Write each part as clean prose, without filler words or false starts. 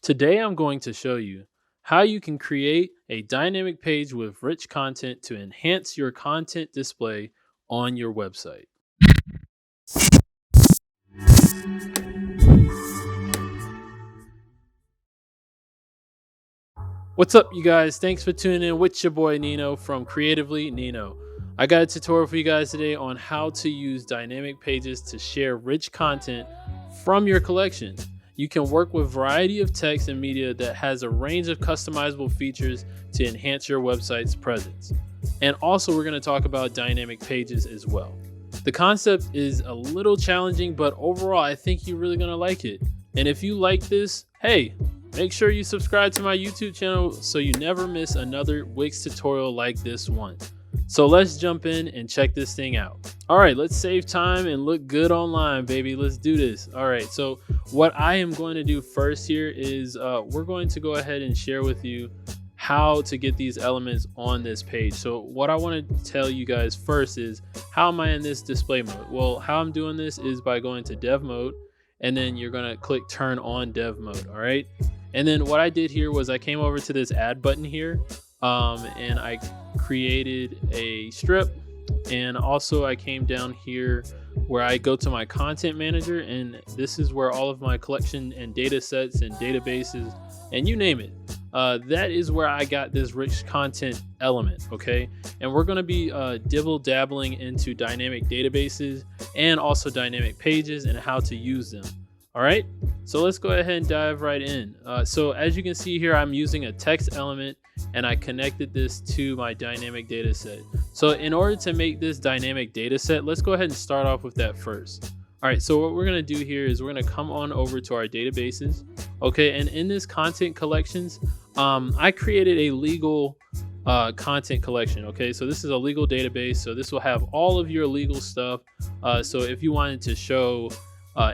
Today I'm going to show you how you can create a dynamic page with rich content to enhance your content display on your website. What's up, you guys? Thanks for tuning in with your boy Nino from Creatively Nino. I got a tutorial for you guys today on how to use dynamic pages to share rich content from your collection. You can work with a variety of text and media that has a range of customizable features to enhance your website's presence. And also, we're going to talk about dynamic pages as well. The concept is a little challenging, but overall, I think you're really going to like it. And if you like this, hey, make sure you subscribe to my YouTube channel so you never miss another Wix tutorial like this one. So let's jump in and check this thing out. All right, let's save time and look good online, baby. Let's do this. All right, so what I am going to do first here is we're going to go ahead and share with you how to get these elements on this page. So what I want to tell you guys first is, how am I in this display mode? Well, how I'm doing this is by going to dev mode, and then you're going to click turn on dev mode. All right. And then what I did here was I came over to this add button here, and I created a strip. And also I came down here where I go to my content manager, and this is where all of my collection and data sets and databases and you name it. That is where I got this rich content element. Okay. And we're going to be dabbling into dynamic databases and also dynamic pages and how to use them. All right, so let's go ahead and dive right in. So as you can see here, I'm using a text element and I connected this to my dynamic data set. So in order to make this dynamic data set, let's go ahead and start off with that first. All right, so what we're gonna do here is we're gonna come on over to our databases. Okay, and in this content collections, I created a legal content collection. Okay, so this is a legal database. So this will have all of your legal stuff. So if you wanted to show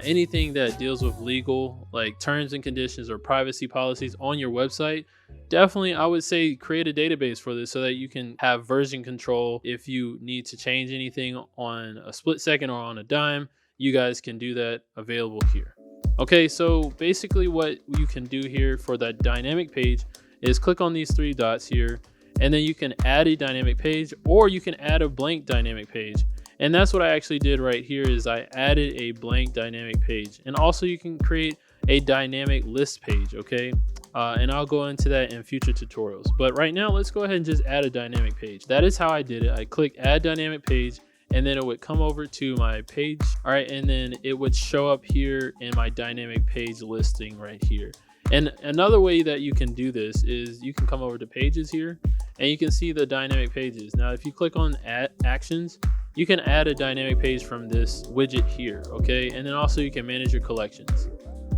anything that deals with legal, like terms and conditions or privacy policies on your website, definitely I would say create a database for this so that you can have version control. If you need to change anything on a split second or on a dime, you guys can do that available here. Okay, so basically what you can do here for that dynamic page is click on these three dots here, and then you can add a dynamic page, or you can add a blank dynamic page. And that's what I actually did right here, is I added a blank dynamic page. And also you can create a dynamic list page, okay? And I'll go into that in future tutorials. But right now, let's go ahead and just add a dynamic page. That is how I did it. I clicked add dynamic page, and then it would come over to my page. All right, and then it would show up here in my dynamic page listing right here. And another way that you can do this is you can come over to pages here, and you can see the dynamic pages. Now, if you click on add actions, you can add a dynamic page from this widget here, okay? And then also you can manage your collections.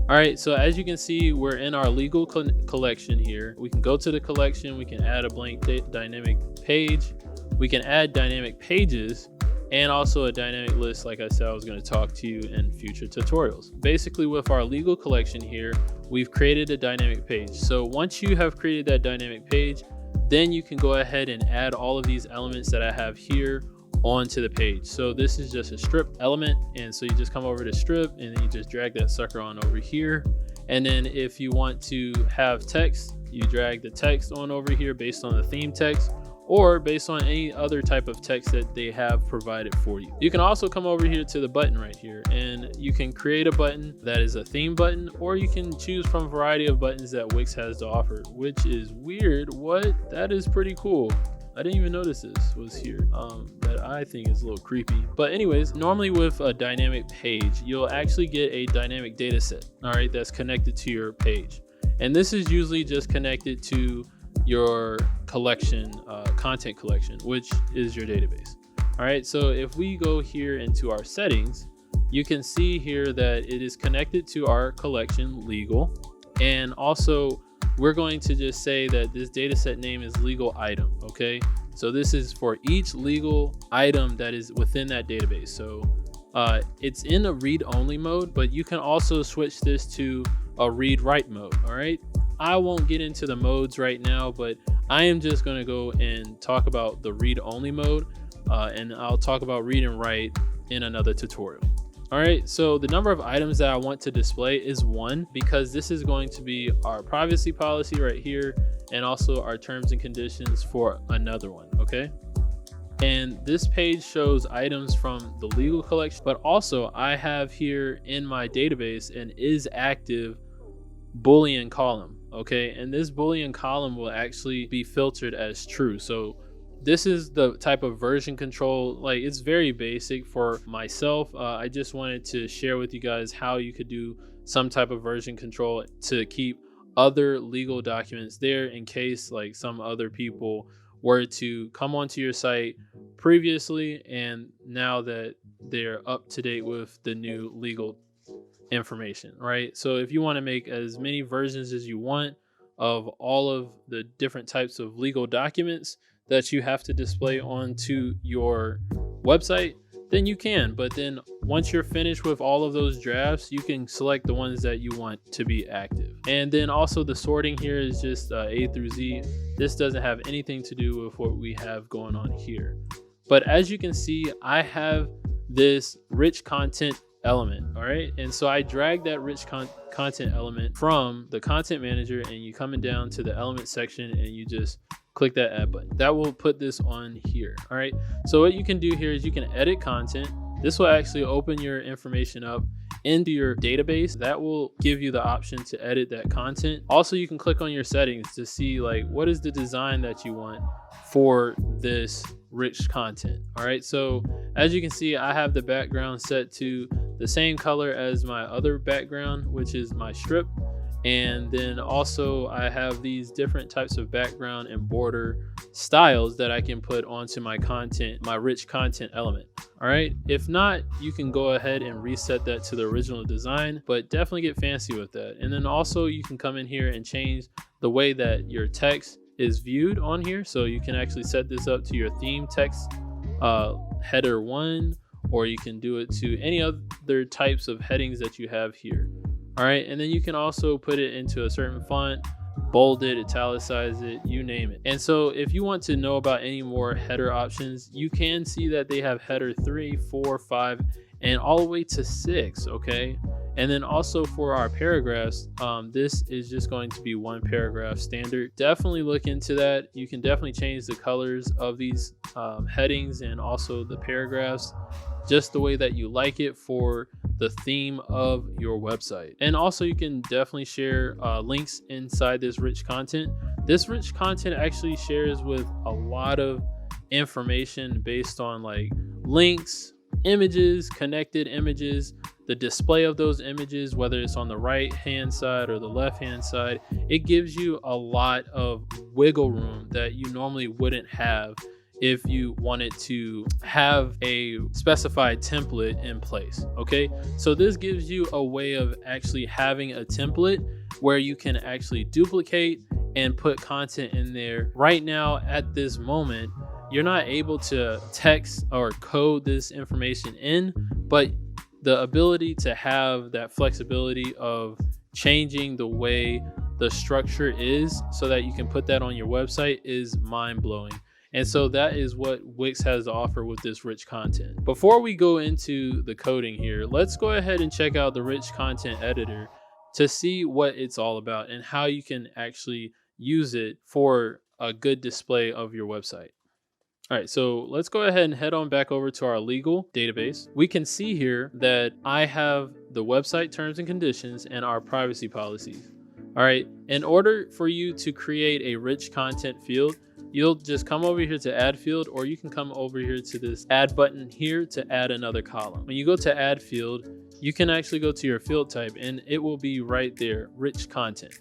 All right, so as you can see, we're in our legal collection here. We can go to the collection, we can add a blank dynamic page, we can add dynamic pages, and also a dynamic list, like I said, I was going to talk to you in future tutorials. Basically, with our legal collection here, we've created a dynamic page. So once you have created that dynamic page, then you can go ahead and add all of these elements that I have here onto the page. So this is just a strip element, and so you just come over to strip and then you just drag that sucker on over here. And then if you want to have text, you drag the text on over here based on the theme text, or based on any other type of text that they have provided for you. You can also come over here to the button right here, and you can create a button that is a theme button, or you can choose from a variety of buttons that Wix has to offer, which is weird. What? That is pretty cool. I didn't even notice this was here. That I think is a little creepy. But anyways, normally with a dynamic page, you'll actually get a dynamic data set, all right, that's connected to your page. And this is usually just connected to your collection, content collection, which is your database. All right, so if we go here into our settings, you can see here that it is connected to our collection legal. And also we're going to just say that this data set name is legal item. Okay, so this is for each legal item that is within that database. So it's in a read only mode, but you can also switch this to a read write mode. All right, I won't get into the modes right now, but I am just going to go and talk about the read only mode, and I'll talk about read and write in another tutorial. All right, so the number of items that I want to display is 1, because this is going to be our privacy policy right here, and also our terms and conditions for another one, okay? And this page shows items from the legal collection, but also I have here in my database an is active Boolean column, okay? And this Boolean column will actually be filtered as true. So this is the type of version control, like it's very basic for myself. I just wanted to share with you guys how you could do some type of version control to keep other legal documents there in case like some other people were to come onto your site previously and now that they're up to date with the new legal information, right? So if you want to make as many versions as you want of all of the different types of legal documents that you have to display onto your website, then you can. But then once you're finished with all of those drafts, you can select the ones that you want to be active. And then also the sorting here is just A through Z. This doesn't have anything to do with what we have going on here. But as you can see, I have this rich content element, all right? And so I drag that rich content element from the content manager, and you coming down to the element section and you just click that add button. That will put this on here, all right? So what you can do here is you can edit content. This will actually open your information up into your database. That will give you the option to edit that content. Also, you can click on your settings to see like what is the design that you want for this rich content, all right? So as you can see, I have the background set to the same color as my other background, which is my strip. And then also I have these different types of background and border styles that I can put onto my content, my rich content element. All right. If not, you can go ahead and reset that to the original design, but definitely get fancy with that. And then also you can come in here and change the way that your text is viewed on here. So you can actually set this up to your theme text header 1, or you can do it to any other types of headings that you have here. All right, and then you can also put it into a certain font, bold it, italicize it, you name it. And so if you want to know about any more header options, you can see that they have header 3, 4, 5, and all the way to 6, okay? And then also for our paragraphs, this is just going to be 1 paragraph standard. Definitely look into that. You can definitely change the colors of these headings and also the paragraphs just the way that you like it for the theme of your website. And also you can definitely share links inside this rich content. This rich content actually shares with a lot of information based on like links, images, connected images, the display of those images, whether it's on the right hand side or the left hand side. It gives you a lot of wiggle room that you normally wouldn't have if you wanted to have a specified template in place, okay? So this gives you a way of actually having a template where you can actually duplicate and put content in there. Right now, at this moment, you're not able to text or code this information in, but the ability to have that flexibility of changing the way the structure is so that you can put that on your website is mind-blowing. And so that is what Wix has to offer with this rich content. Before we go into the coding here, let's go ahead and check out the rich content editor to see what it's all about and how you can actually use it for a good display of your website. All right, so let's go ahead and head on back over to our legal database. We can see here that I have the website terms and conditions and our privacy policies. All right, in order for you to create a rich content field, you'll just come over here to add field, or you can come over here to this add button here to add another column. When you go to add field, you can actually go to your field type and it will be right there, rich content.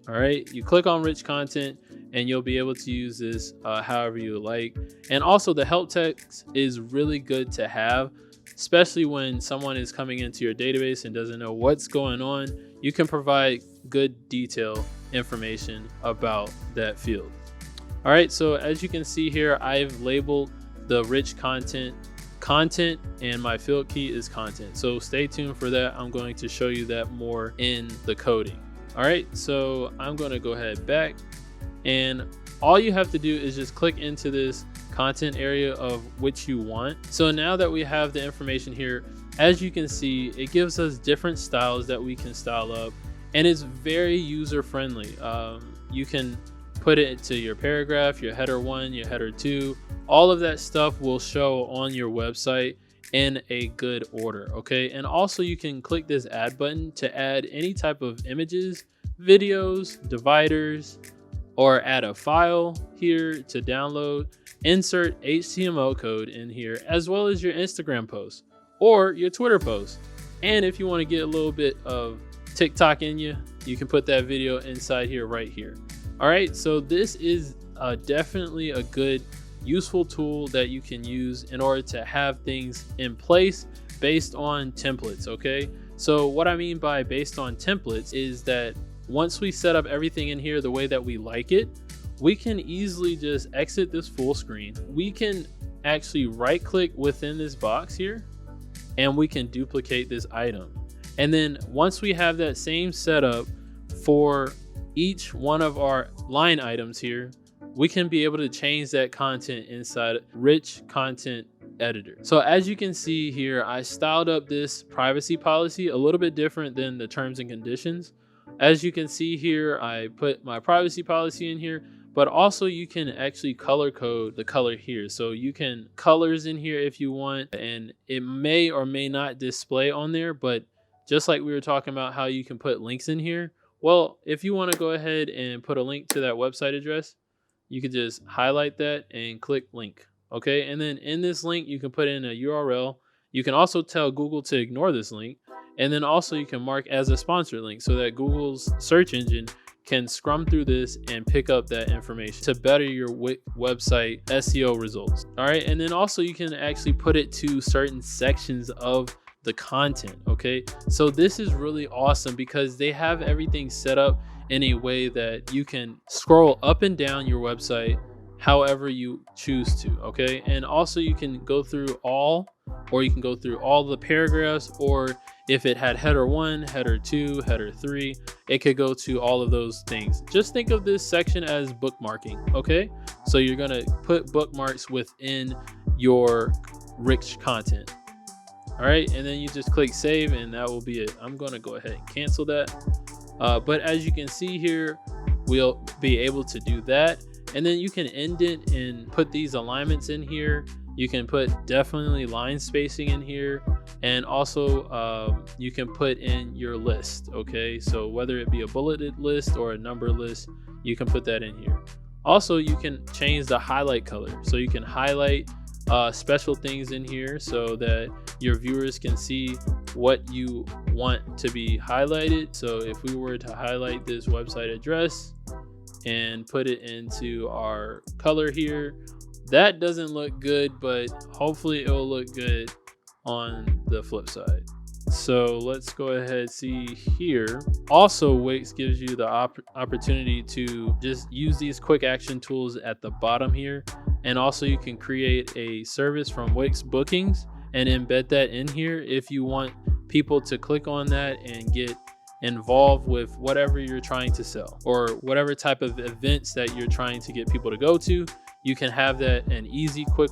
All right, you click on rich content and you'll be able to use this however you like. And also the help text is really good to have, especially when someone is coming into your database and doesn't know what's going on. You can provide good detail information about that field. All right, so as you can see here, I've labeled the rich content, and my field key is content. So stay tuned for that. I'm going to show you that more in the coding. All right, so I'm going to go ahead back, and all you have to do is just click into this content area of which you want. So now that we have the information here, as you can see, it gives us different styles that we can style up, and it's very user friendly. You can put it to your paragraph, your header 1, your header 2. All of that stuff will show on your website in a good order, okay? And also you can click this add button to add any type of images, videos, dividers, or add a file here to download, insert HTML code in here, as well as your Instagram post or your Twitter post. And if you want to get a little bit of TikTok in you, you can put that video inside here, right here. All right, so this is definitely a good, useful tool that you can use in order to have things in place based on templates, okay? So what I mean by based on templates is that once we set up everything in here the way that we like it, we can easily just exit this full screen. We can actually right click within this box here and we can duplicate this item. And then once we have that same setup for each one of our line items here, we can be able to change that content inside Rich Content Editor. So as you can see here, I styled up this privacy policy a little bit different than the terms and conditions. As you can see here, I put my privacy policy in here, but also you can actually color code the color here. So you can colors in here if you want, and it may or may not display on there, but just like we were talking about how you can put links in here, well, if you want to go ahead and put a link to that website address, you could just highlight that and click link, okay? And then in this link, you can put in a URL. You can also tell Google to ignore this link. And then also you can mark as a sponsored link so that Google's search engine can scrum through this and pick up that information to better your website SEO results. All right, and then also you can actually put it to certain sections of the content, okay? So this is really awesome because they have everything set up in a way that you can scroll up and down your website however you choose to, okay? And also you can go through all, or you can go through all the paragraphs, or if it had header 1, header 2, header 3, it could go to all of those things. Just think of this section as bookmarking, okay? So you're gonna put bookmarks within your rich content. All right, and then you just click save and that will be it. I'm gonna go ahead and cancel that. But as you can see here, we'll be able to do that. And then you can indent and put these alignments in here. You can put definitely line spacing in here. And also you can put in your list, okay? So whether it be a bulleted list or a number list, you can put that in here. Also, you can change the highlight color. So you can highlight special things in here so that your viewers can see what you want to be highlighted. So if we were to highlight this website address and put it into our color here, that doesn't look good, but hopefully it will look good on the flip side. So let's go ahead, see here. Also, Wix gives you the opportunity to just use these quick action tools at the bottom here. And also you can create a service from Wix bookings and embed that in here if you want people to click on that and get involved with whatever you're trying to sell or whatever type of events that you're trying to get people to go to. You can have that an easy, quick,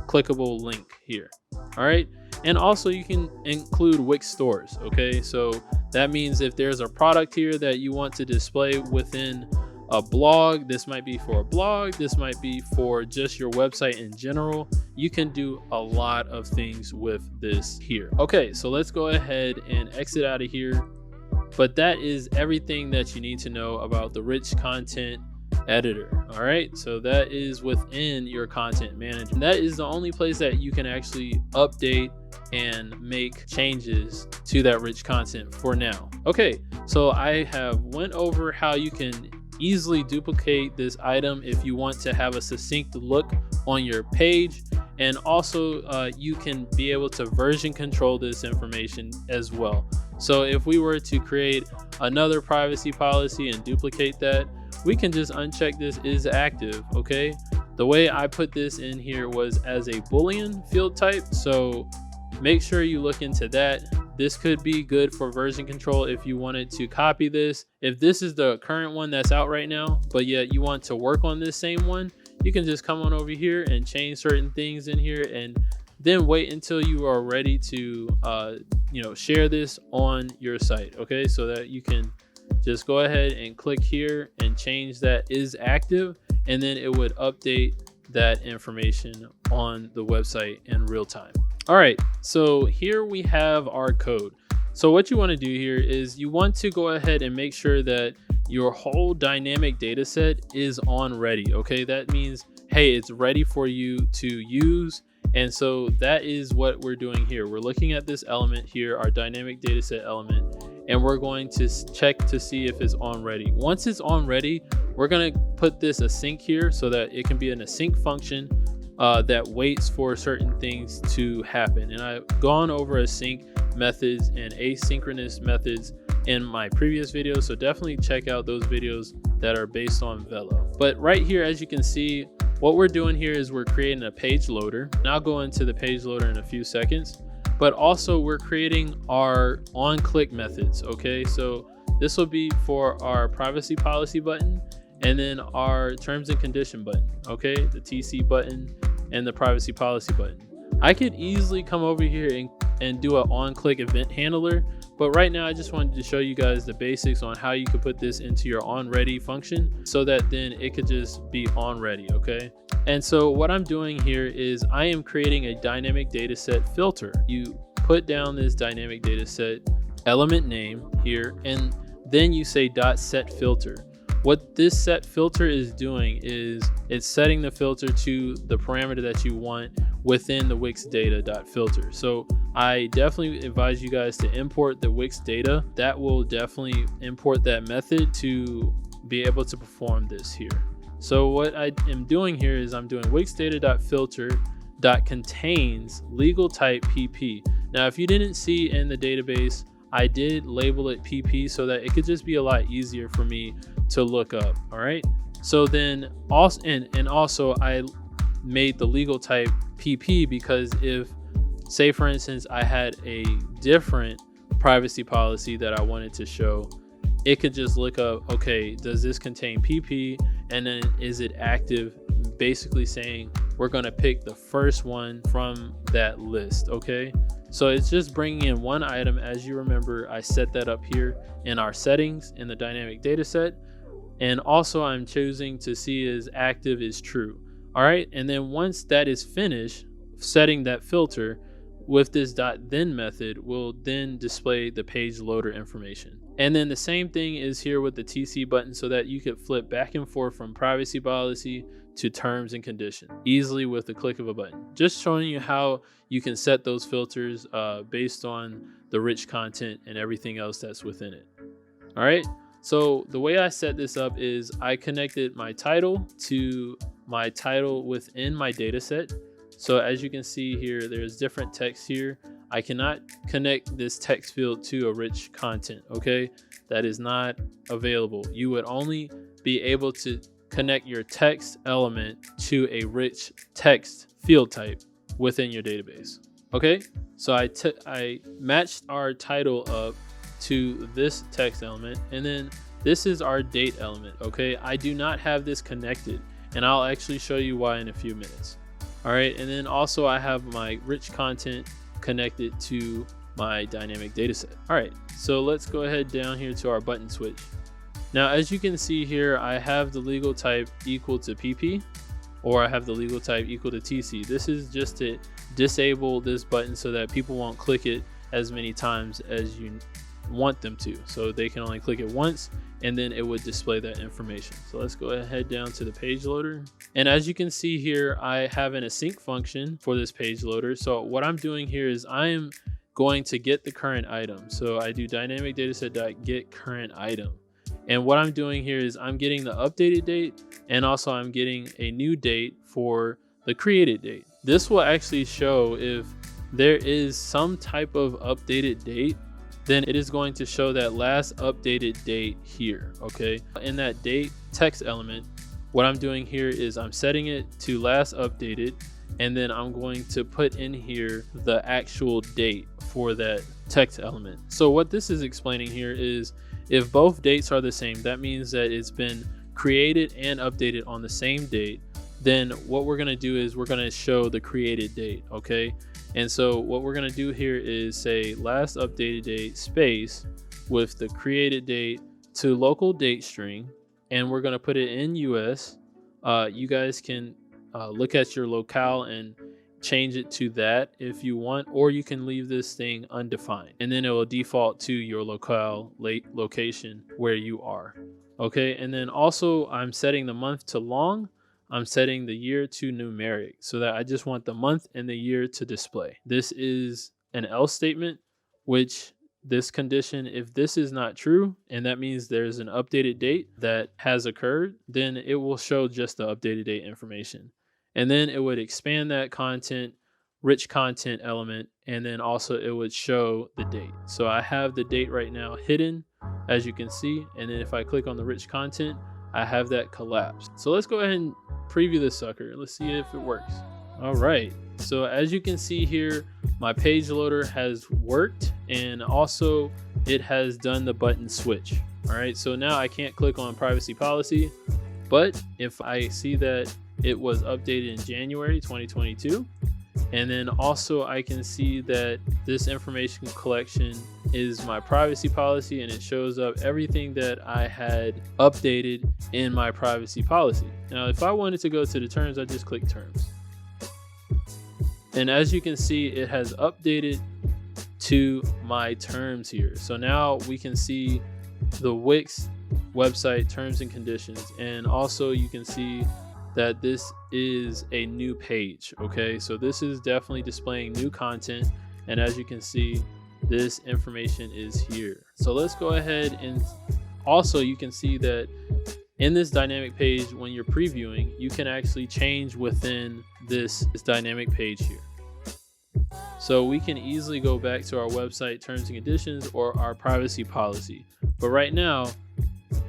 clickable link here. All right. And also you can include Wix stores. Okay. So that means if there's a product here that you want to display within a blog, this might be for a blog, this might be for just your website in general. You can do a lot of things with this here. Okay, so let's go ahead and exit out of here. But that is everything that you need to know about the Rich Content Editor. All right, so that is within your content manager. And that is the only place that you can actually update and make changes to that rich content for now. Okay, so I have went over how you can easily duplicate this item if you want to have a succinct look on your page, and also you can be able to version control this information as well. So if we were to create another privacy policy and duplicate that, we can just uncheck this is active. Okay, the way I put this in here was as a Boolean field type, so make sure you look into that. This could be good for version control if you wanted to copy this. If this is the current one that's out right now, but yet you want to work on this same one, you can just come on over here and change certain things in here and then wait until you are ready to share this on your site. Okay, so that you can just go ahead and click here and change that is active, and then it would update that information on the website in real time. All right, so here we have our code. So what you want to do here is you want to go ahead and make sure that your whole dynamic data set is OnReady. Okay, that means, hey, it's ready for you to use. And so that is what we're doing here. We're looking at this element here, our dynamic data set element, and we're going to check to see if it's OnReady. Once it's OnReady, we're going to put this async here so that it can be an async function that waits for certain things to happen. And I've gone over async methods and asynchronous methods in my previous videos, so definitely check out those videos that are based on Velo. But right here, as you can see, what we're doing here is we're creating a page loader, and I'll go into the page loader in a few seconds. But also we're creating our on-click methods. Okay, so this will be for our privacy policy button, and then our terms and condition button. Okay, the TC button and the privacy policy button. I could easily come over here and do an on-click event handler, but right now I just wanted to show you guys the basics on how you could put this into your OnReady function so that then it could just be OnReady. Okay, and so what I'm doing here is I am creating a dynamic data set filter. You put down this dynamic data set element name here, and then you say .set filter. What this set filter is doing is it's setting the filter to the parameter that you want within the Wix data.filter. So I definitely advise you guys to import the Wix data. That will definitely import that method to be able to perform this here. So what I am doing here is I'm doing Wix data.filter contains legal type PP. Now, if you didn't see in the database, I did label it PP so that it could just be a lot easier for me to look up. All right, so then also and also I made the legal type PP because if, say for instance, I had a different privacy policy that I wanted to show, it could just look up, okay, does this contain PP, and then is it active, basically saying we're going to pick the first one from that list. Okay, so it's just bringing in one item. As you remember, I set that up here in our settings in the dynamic data set, and also I'm choosing to see is active is true. All right, and then once that is finished setting that filter with this .then method, will then display the page loader information. And then the same thing is here with the TC button so that you could flip back and forth from privacy policy to terms and conditions easily with the click of a button. Just showing you how you can set those filters based on the rich content and everything else that's within it. All right, so the way I set this up is I connected my title to my title within my data set. So as you can see here, there's different text here. I cannot connect this text field to a rich content. Okay, that is not available. You would only be able to connect your text element to a rich text field type within your database. Okay, so I matched our title up to this text element, and then this is our date element. Okay, I do not have this connected, and I'll actually show you why in a few minutes. All right, and then also I have my rich content connected to my dynamic data set. All right, so let's go ahead down here to our button switch. Now, as you can see here, I have the legal type equal to PP, or I have the legal type equal to TC. This is just to disable this button so that people won't click it as many times as you want them to. So they can only click it once, and then it would display that information. So let's go ahead down to the page loader. And as you can see here, I have an async function for this page loader. So what I'm doing here is I am going to get the current item. So I do dynamic dataset.get current item. And what I'm doing here is I'm getting the updated date, and also I'm getting a new date for the created date. This will actually show if there is some type of updated date, then it is going to show that last updated date here. Okay, in that date text element, what I'm doing here is I'm setting it to last updated, and then I'm going to put in here the actual date for that text element. So what this is explaining here is if both dates are the same, that means that it's been created and updated on the same date. Then what we're going to do is we're going to show the created date. Okay, And so what we're going to do here is say last updated date space with the created date to local date string, and we're going to put it in US. You guys can look at your locale and change it to that if you want, or you can leave this thing undefined and then it will default to your locale location where you are. Okay, and then also I'm setting the month to long. I'm setting the year to numeric so that I just want the month and the year to display. This is an else statement, which this condition, if this is not true, and that means there's an updated date that has occurred, then it will show just the updated date information. And then it would expand that content, rich content element, and then also it would show the date. So I have the date right now hidden, as you can see. And then if I click on the rich content, I have that collapsed. So let's go ahead and preview this sucker. Let's see if it works. All right. So as you can see here, my page loader has worked, and also it has done the button switch. All right. So now I can't click on privacy policy, but if I see that it was updated in January 2022, and then also I can see that this information collection is my privacy policy, and it shows up everything that I had updated in my privacy policy. Now, if I wanted to go to the terms, I just click terms. And as you can see, it has updated to my terms here. So now we can see the Wix website terms and conditions, and also you can see that this is a new page. Okay, so this is definitely displaying new content, and as you can see, this information is here. So let's go ahead, and also you can see that in this dynamic page, when you're previewing, you can actually change within this dynamic page here. So we can easily go back to our website terms and conditions or our privacy policy, but right now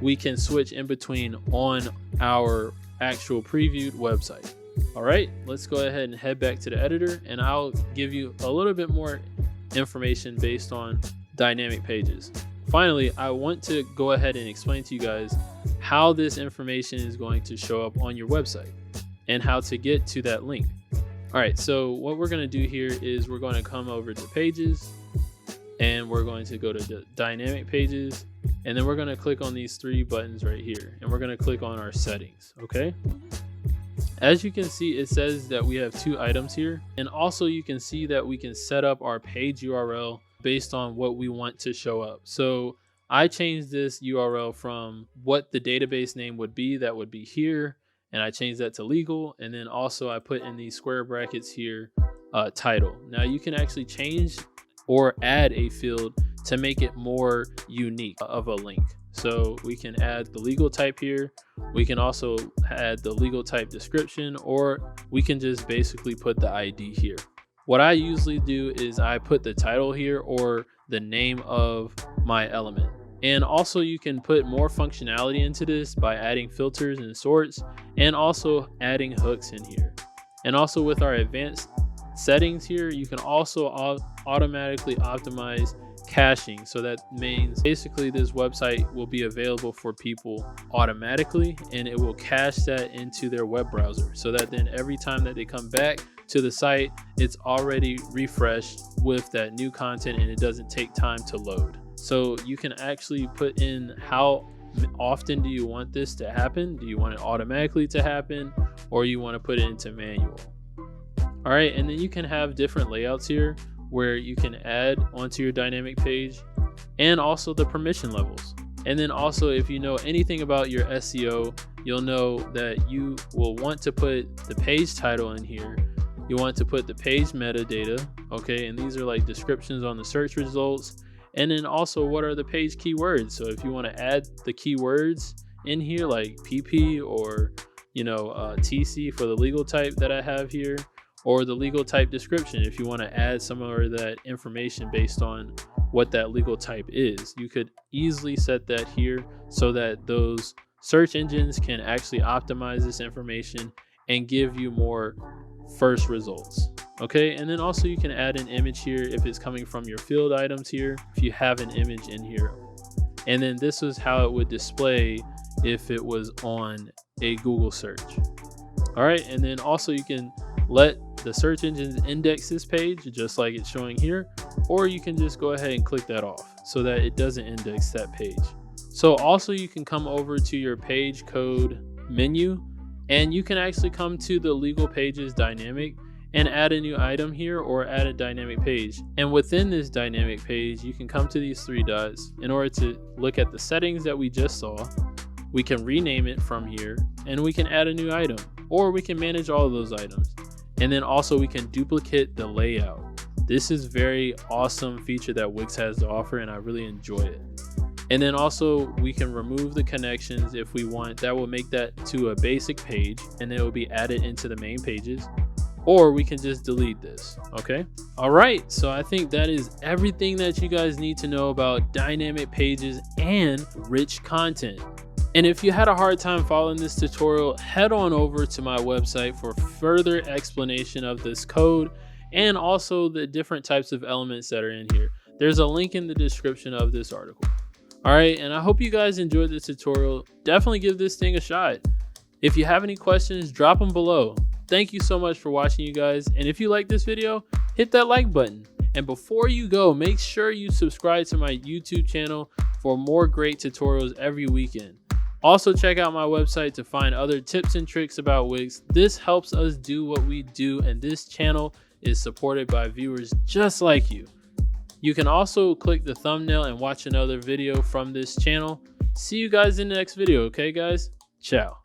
we can switch in between on our actual previewed website. All right, let's go ahead and head back to the editor, and I'll give you a little bit more information based on dynamic pages. Finally, I want to go ahead and explain to you guys how this information is going to show up on your website and how to get to that link. All right, so what we're going to do here is we're going to come over to pages, and we're going to go to the dynamic pages, and then we're going to click on these three buttons right here, and we're going to click on our settings. Okay, as you can see, it says that we have 2 items here, and also you can see that we can set up our page URL based on what we want to show up. So I changed this URL from what the database name would be, that would be here, and I changed that to legal, and then also I put in these square brackets here title. Now you can actually change or add a field to make it more unique of a link. So we can add the legal type here. We can also add the legal type description, or we can just basically put the ID here. What I usually do is I put the title here or the name of my element. And also you can put more functionality into this by adding filters and sorts, and also adding hooks in here. And also with our advanced settings here, you can also automatically optimize caching. So that means basically this website will be available for people automatically, and it will cache that into their web browser, so that then every time that they come back to the site, it's already refreshed with that new content, and it doesn't take time to load. So you can actually put in how often do you want this to happen. Do you want it automatically to happen, or you want to put it into manual? All right, and then you can have different layouts here where you can add onto your dynamic page, and also the permission levels. And then also, if you know anything about your SEO, you'll know that you will want to put the page title in here. You want to put the page metadata, okay? And these are like descriptions on the search results. And then also, what are the page keywords? So if you want to add the keywords in here, like PP or, TC for the legal type that I have here, or the legal type description, if you want to add some of that information based on what that legal type is, you could easily set that here so that those search engines can actually optimize this information and give you more first results. Okay, and then also you can add an image here if it's coming from your field items here, if you have an image in here. And then this is how it would display if it was on a Google search. All right, and then also you can let the search engines index this page just like it's showing here, or you can just go ahead and click that off so that it doesn't index that page. So also you can come over to your page code menu, and you can actually come to the legal pages dynamic and add a new item here or add a dynamic page. And within this dynamic page, you can come to these three dots in order to look at the settings that we just saw. We can rename it from here, and we can add a new item, or we can manage all of those items. And then also we can duplicate the layout. This is very awesome feature that Wix has to offer, and I really enjoy it. And then also we can remove the connections if we want. That will make that to a basic page, and it will be added into the main pages. Or we can just delete this. Okay. All right. So I think that is everything that you guys need to know about dynamic pages and rich content. And if you had a hard time following this tutorial, head on over to my website for further explanation of this code and also the different types of elements that are in here. There's a link in the description of this article. All right. And I hope you guys enjoyed this tutorial. Definitely give this thing a shot. If you have any questions, drop them below. Thank you so much for watching, you guys. And if you like this video, hit that like button. And before you go, make sure you subscribe to my YouTube channel for more great tutorials every weekend. Also, check out my website to find other tips and tricks about Wix. This helps us do what we do, and this channel is supported by viewers just like you. You can also click the thumbnail and watch another video from this channel. See you guys in the next video, okay, guys? Ciao.